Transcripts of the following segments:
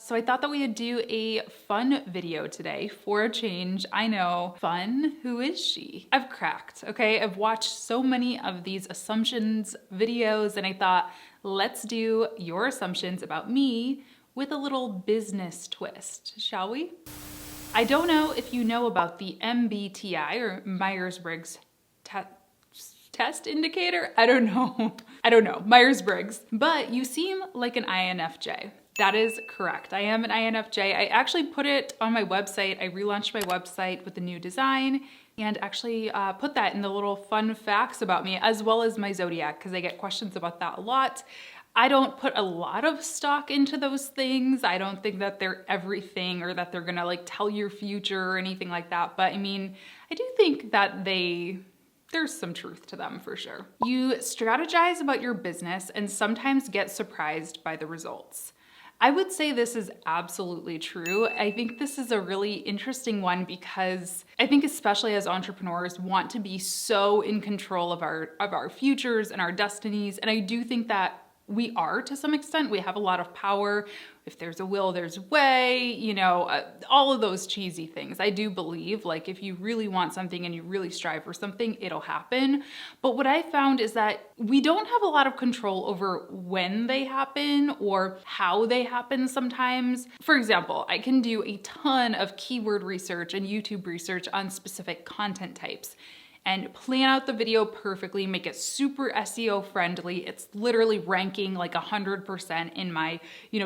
So I thought that we would do a fun video today for a change. I know, fun, who is she? I've cracked, okay? I've watched so many of these assumptions videos and I thought, let's do your assumptions about me with a little business twist, shall we? I don't know if you know about the MBTI or Myers-Briggs test indicator. I don't know, Myers-Briggs, but you seem like an INFJ. That is correct. I am an INFJ. I actually put it on my website. I relaunched my website with the new design and actually put that in the little fun facts about me, as well as my zodiac, because I get questions about that a lot. I don't put a lot of stock into those things. I don't think that they're everything or that they're gonna like tell your future or anything like that. But I mean, I do think that there's some truth to them for sure. You strategize about your business and sometimes get surprised by the results. I would say this is absolutely true. I think this is a really interesting one because I think especially as entrepreneurs want to be so in control of our futures and our destinies. And I do think that we are to some extent. We have a lot of power. If there's a will, there's a way, you know, all of those cheesy things. I do believe like if you really want something and you really strive for something, it'll happen. But what I found is that we don't have a lot of control over when they happen or how they happen sometimes. For example, I can do a ton of keyword research and YouTube research on specific content types and plan out the video perfectly, make it super SEO friendly. It's literally ranking like 100% in my,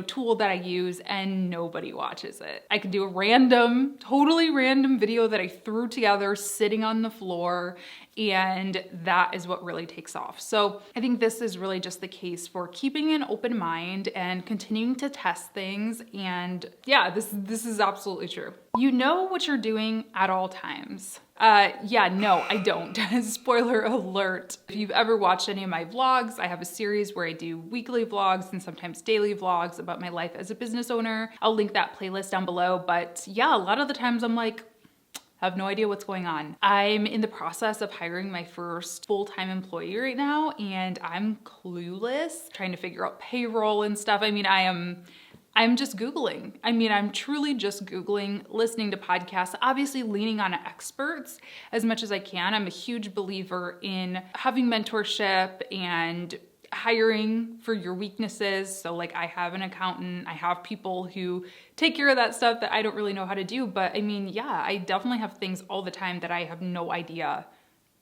tool that I use and nobody watches it. I could do a totally random video that I threw together sitting on the floor, and that is what really takes off. So I think this is really just the case for keeping an open mind and continuing to test things. And yeah, this is absolutely true. You know what you're doing at all times. No, I don't. Spoiler alert. If you've ever watched any of my vlogs, I have a series where I do weekly vlogs and sometimes daily vlogs about my life as a business owner. I'll link that playlist down below. But yeah, a lot of the times I'm like, I have no idea what's going on. I'm in the process of hiring my first full-time employee right now, and I'm clueless, trying to figure out payroll and stuff. I mean, I'm just Googling. I'm truly just Googling, listening to podcasts, obviously leaning on experts as much as I can. I'm a huge believer in having mentorship and hiring for your weaknesses. So like I have an accountant, I have people who take care of that stuff that I don't really know how to do. But I definitely have things all the time that I have no idea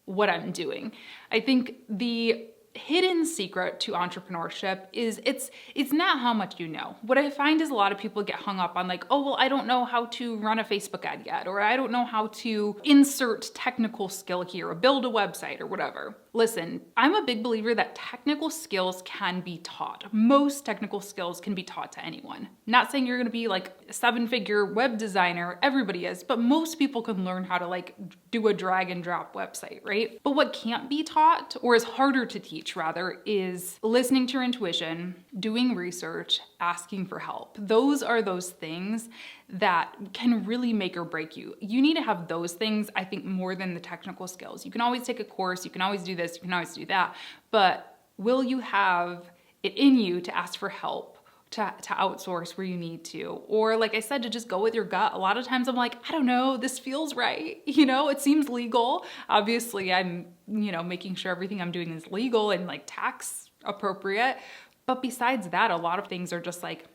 what I'm doing. I think the hidden secret to entrepreneurship is it's not how much you know. What I find is a lot of people get hung up on like, oh, well, I don't know how to run a Facebook ad yet, or I don't know how to insert technical skill here or build a website or whatever. Listen, I'm a big believer that technical skills can be taught. Most technical skills can be taught to anyone. Not saying you're gonna be like a 7-figure web designer, everybody is, but most people can learn how to like do a drag and drop website, right? But what can't be taught, or is harder to teach rather, is listening to your intuition, doing research, asking for help. Those are those things that can really make or break you. You need to have those things, I think, more than the technical skills. You can always take a course, you can always do this, you can always do that, but will you have it in you to ask for help, to outsource where you need to? Or like I said, to just go with your gut. A lot of times I'm like, I don't know, this feels right. It seems legal. Obviously I'm, making sure everything I'm doing is legal and like tax appropriate. But besides that, a lot of things are just like,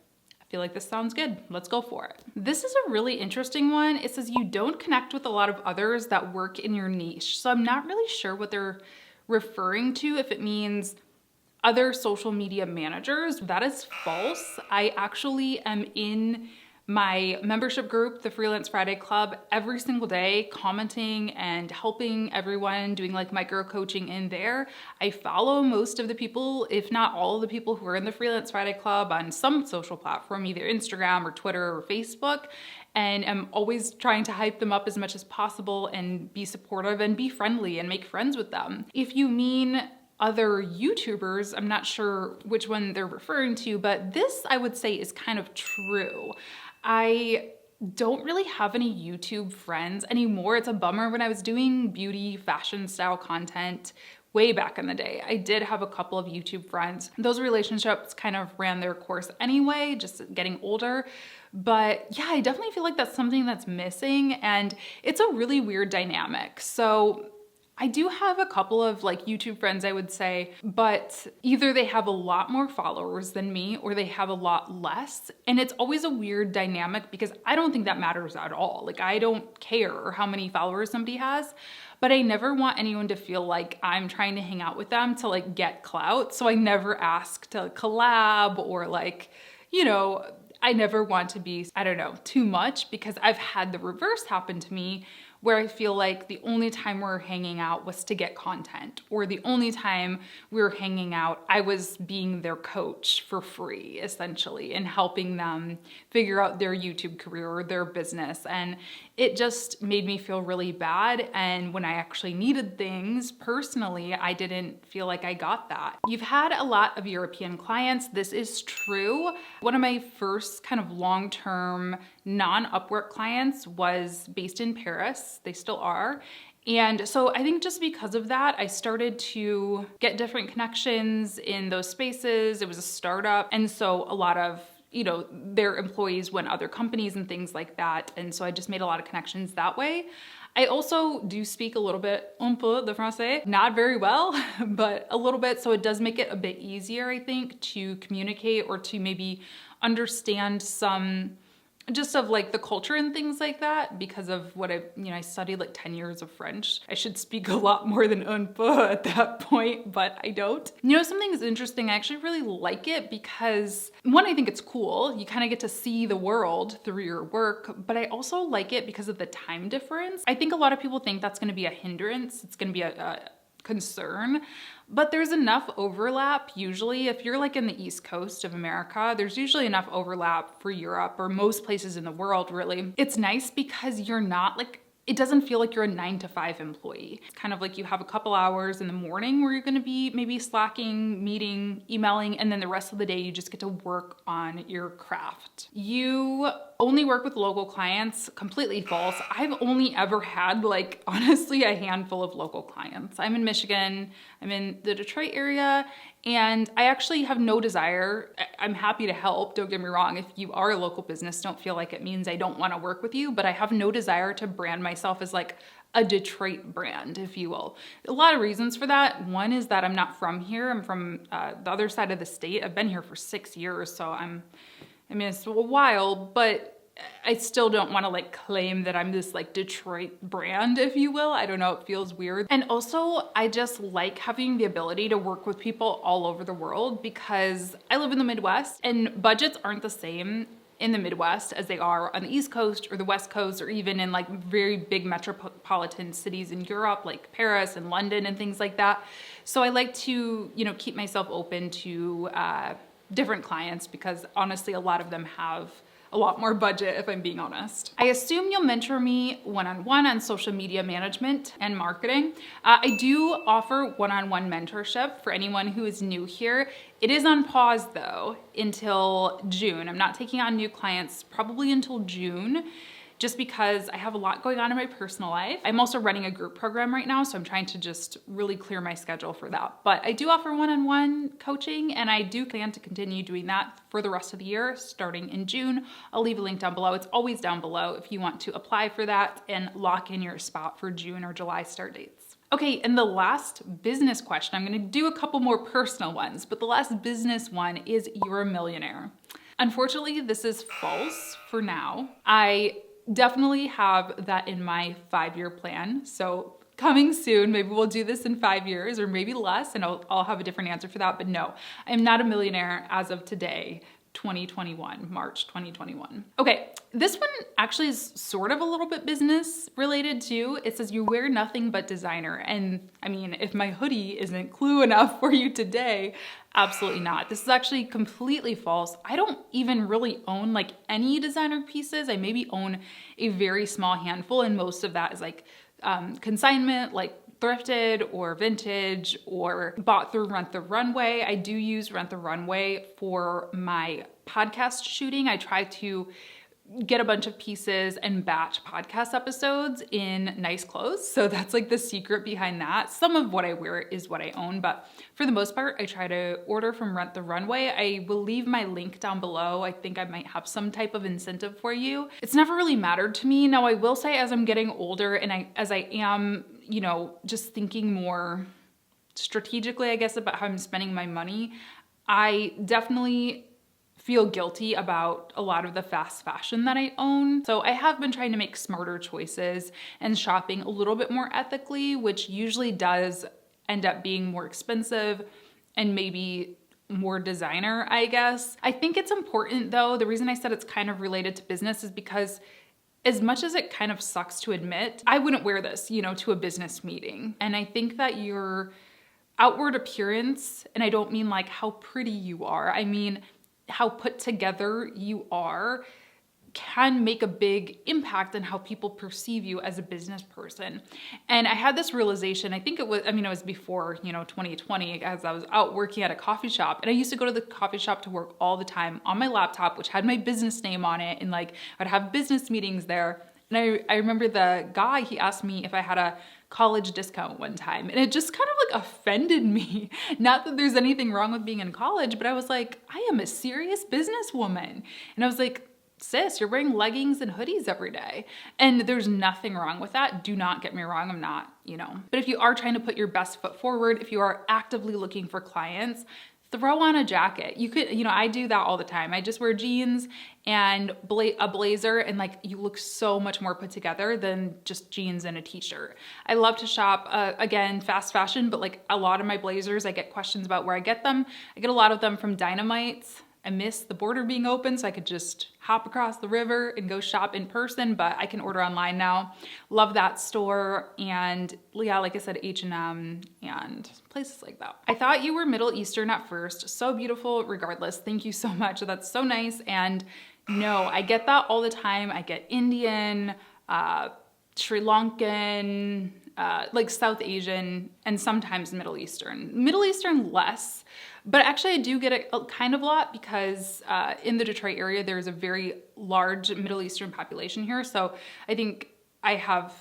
I feel like this sounds good. Let's go for it. This is a really interesting one. It says you don't connect with a lot of others that work in your niche. So I'm not really sure what they're referring to, if it means other social media managers. That is false. I actually am in my membership group, the Freelance Friday Club, every single day, commenting and helping everyone, doing like micro coaching in there. I follow most of the people, if not all of the people who are in the Freelance Friday Club on some social platform, either Instagram or Twitter or Facebook, and I'm always trying to hype them up as much as possible and be supportive and be friendly and make friends with them. If you mean other YouTubers, I'm not sure which one they're referring to, but this I would say is kind of true. I don't really have any YouTube friends anymore. It's a bummer. When I was doing beauty, fashion style content way back in the day. I did have a couple of YouTube friends. Those relationships kind of ran their course anyway, just getting older. But yeah, I definitely feel like that's something that's missing, and it's a really weird dynamic. So I do have a couple of like YouTube friends, I would say, but either they have a lot more followers than me or they have a lot less. And it's always a weird dynamic because I don't think that matters at all. Like, I don't care how many followers somebody has, but I never want anyone to feel like I'm trying to hang out with them to like get clout. So I never ask to collab or like, you know, I never want to be, I don't know, too much, because I've had the reverse happen to me where I feel like the only time we're hanging out was to get content, or the only time we were hanging out, I was being their coach for free, essentially, and helping them figure out their YouTube career or their business. And it just made me feel really bad. And when I actually needed things personally, I didn't feel like I got that. You've had a lot of European clients. This is true. One of my first kind of long-term non-Upwork clients was based in Paris. They still are. And so I think just because of that, I started to get different connections in those spaces. It was a startup. And so a lot of, you know, their employees went other companies and things like that. And so I just made a lot of connections that way. I also do speak a little bit un peu de français, not very well, but a little bit. So it does make it a bit easier, I think, to communicate or to maybe understand some just of like the culture and things like that, because of what I studied like 10 years of French. I should speak a lot more than un peu at that point, but I don't. You know, something is interesting. I actually really like it because one, I think it's cool. You kind of get to see the world through your work, but I also like it because of the time difference. I think a lot of people think that's going to be a hindrance. It's going to be a concern, but there's enough overlap. Usually if you're like in the East Coast of America, there's usually enough overlap for Europe or most places in the world, really. It's nice because you're not like, it doesn't feel like you're a 9 to 5 employee. It's kind of like you have a couple hours in the morning where you're gonna be maybe slacking, meeting, emailing, and then the rest of the day you just get to work on your craft. You only work with local clients. Completely false. I've only ever had like, honestly, a handful of local clients. I'm in Michigan, I'm in the Detroit area, and I actually have no desire. I'm happy to help, don't get me wrong. If you are a local business, don't feel like it means I don't wanna work with you, but I have no desire to brand myself as like a Detroit brand, if you will. A lot of reasons for that. One is that I'm not from here. I'm from the other side of the state. I've been here for 6 years, so I mean, it's a while, but I still don't want to like claim that I'm this like Detroit brand, if you will. I don't know, it feels weird. And also I just like having the ability to work with people all over the world because I live in the Midwest and budgets aren't the same in the Midwest as they are on the East Coast or the West Coast, or even in like very big metropolitan cities in Europe, like Paris and London and things like that. So I like to, you know, keep myself open to different clients because honestly, a lot of them have a lot more budget, if I'm being honest. I assume you'll mentor me one-on-one on social media management and marketing. I do offer one-on-one mentorship for anyone who is new here. It is on pause though until June. I'm not taking on new clients probably until June, just because I have a lot going on in my personal life. I'm also running a group program right now, so I'm trying to just really clear my schedule for that. But I do offer one-on-one coaching, and I do plan to continue doing that for the rest of the year, starting in June. I'll leave a link down below. It's always down below if you want to apply for that and lock in your spot for June or July start dates. Okay, and the last business question, I'm gonna do a couple more personal ones, but the last business one is, you're a millionaire. Unfortunately, this is false for now. I definitely have that in my 5-year plan. So coming soon, maybe we'll do this in 5 years or maybe less, and I'll have a different answer for that. But no, I'm not a millionaire as of today, 2021, March 2021. Okay, this one actually is sort of a little bit business related too. It says you wear nothing but designer. And I mean, if my hoodie isn't clue enough for you today, absolutely not. This is actually completely false. I don't even really own like any designer pieces. I maybe own a very small handful, and most of that is like consignment, like thrifted or vintage or bought through Rent the Runway. I do use Rent the Runway for my podcast shooting. I try to get a bunch of pieces and batch podcast episodes in nice clothes. So that's like the secret behind that. Some of what I wear is what I own, but for the most part, I try to order from the Runway. I will leave my link down below. I think I might have some type of incentive for you. It's never really mattered to me. Now I will say, as I'm getting older and as I am, you know, just thinking more strategically, I guess, about how I'm spending my money, I definitely feel guilty about a lot of the fast fashion that I own. So I have been trying to make smarter choices and shopping a little bit more ethically, which usually does end up being more expensive and maybe more designer, I guess. I think it's important though. The reason I said it's kind of related to business is because as much as it kind of sucks to admit, I wouldn't wear this, you know, to a business meeting. And I think that your outward appearance, and I don't mean like how pretty you are, I mean how put together you are, can make a big impact on how people perceive you as a business person. And I had this realization, I think it was before, you know, 2020, as I was out working at a coffee shop. And I used to go to the coffee shop to work all the time on my laptop, which had my business name on it. And like, I'd have business meetings there. And I remember the guy, he asked me if I had a college discount one time. And it just kind of like offended me. Not that there's anything wrong with being in college, but I was like, I am a serious businesswoman. And I was like, sis, you're wearing leggings and hoodies every day. And there's nothing wrong with that. Do not get me wrong. I'm not, you know. But if you are trying to put your best foot forward, if you are actively looking for clients, throw on a jacket. You could, you know, I do that all the time. I just wear jeans and a blazer, and like you look so much more put together than just jeans and a t-shirt. I love to shop, again, fast fashion, but like a lot of my blazers, I get questions about where I get them. I get a lot of them from Dynamites. I miss the border being open, so I could just hop across the river and go shop in person, but I can order online now. Love that store. And yeah, like I said, H&M and places like that. I thought you were Middle Eastern at first. So beautiful regardless. Thank you so much. That's so nice. And no, I get that all the time. I get Indian, Sri Lankan, like South Asian, and sometimes Middle Eastern. Middle Eastern less, but actually I do get it a kind of a lot because in the Detroit area, there's a very large Middle Eastern population here. So I think I have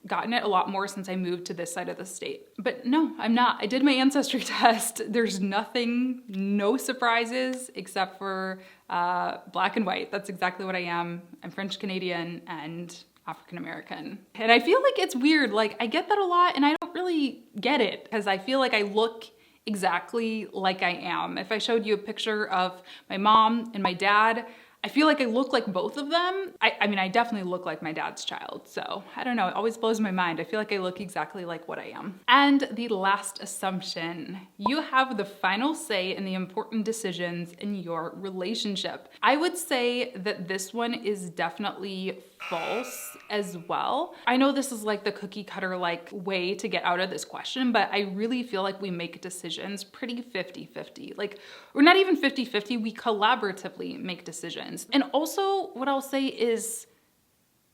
gotten it a lot more since I moved to this side of the state. But no, I'm not. I did my ancestry test. There's nothing, no surprises except for black and white. That's exactly what I am. I'm French Canadian and African American. And I feel like it's weird. Like I get that a lot and I don't really get it because I feel like I look exactly like I am. If I showed you a picture of my mom and my dad, I feel like I look like both of them. I mean, I definitely look like my dad's child. So I don't know, it always blows my mind. I feel like I look exactly like what I am. And the last assumption, you have the final say in the important decisions in your relationship. I would say that this one is definitely false as well. I know this is like the cookie cutter like way to get out of this question, but I really feel like we make decisions pretty 50-50. Like we're not even 50-50, we collaboratively make decisions. And also what I'll say is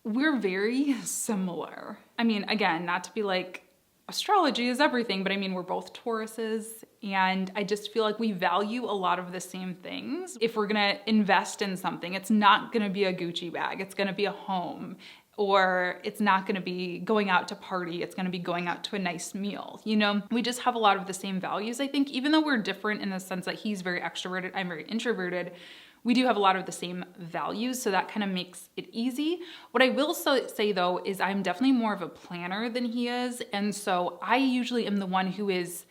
we're very similar. I mean, again, not to be like astrology is everything, but I mean, we're both Tauruses, and I just feel like we value a lot of the same things. If we're gonna invest in something, it's not gonna be a Gucci bag, it's gonna be a home, or it's not gonna be going out to party, it's gonna be going out to a nice meal. You know, we just have a lot of the same values, I think, even though we're different in the sense that he's very extroverted, I'm very introverted. We do have a lot of the same values, so that kind of makes it easy. What I will say though is I'm definitely more of a planner than he is, and so I usually am the one who is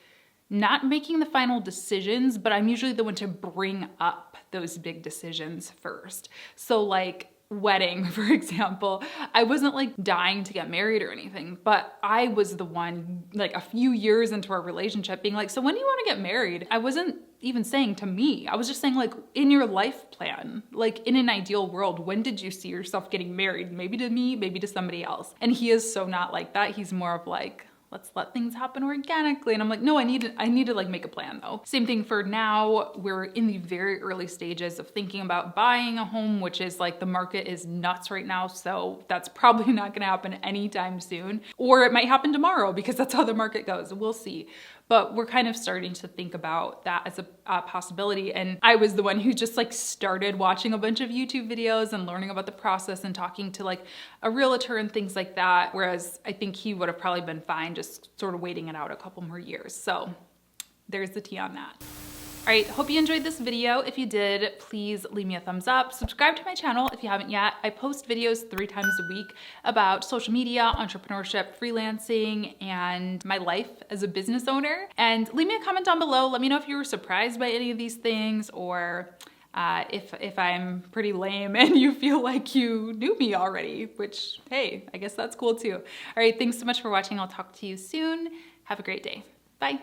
not making the final decisions, but I'm usually the one to bring up those big decisions first. So like wedding, for example, I wasn't like dying to get married or anything, but I was the one like a few years into our relationship being like, so when do you want to get married? I wasn't even saying to me, I was just saying like in your life plan, like in an ideal world, when did you see yourself getting married? Maybe to me, maybe to somebody else. And he is so not like that. He's more of like, let's let things happen organically. And I'm like, no, I need to like make a plan though. Same thing for now. We're in the very early stages of thinking about buying a home, which is like the market is nuts right now. So that's probably not gonna happen anytime soon, or it might happen tomorrow because that's how the market goes. We'll see. but we're kind of starting to think about that as a possibility. And I was the one who just like started watching a bunch of YouTube videos and learning about the process and talking to like a realtor and things like that. Whereas I think he would have probably been fine just sort of waiting it out a couple more years. So there's the tea on that. All right, hope you enjoyed this video. If you did, please leave me a thumbs up. Subscribe to my channel if you haven't yet. I post videos 3 times a week about social media, entrepreneurship, freelancing, and my life as a business owner. And leave me a comment down below. Let me know if you were surprised by any of these things, or if I'm pretty lame and you feel like you knew me already, which, hey, I guess that's cool too. All right, thanks so much for watching. I'll talk to you soon. Have a great day. Bye.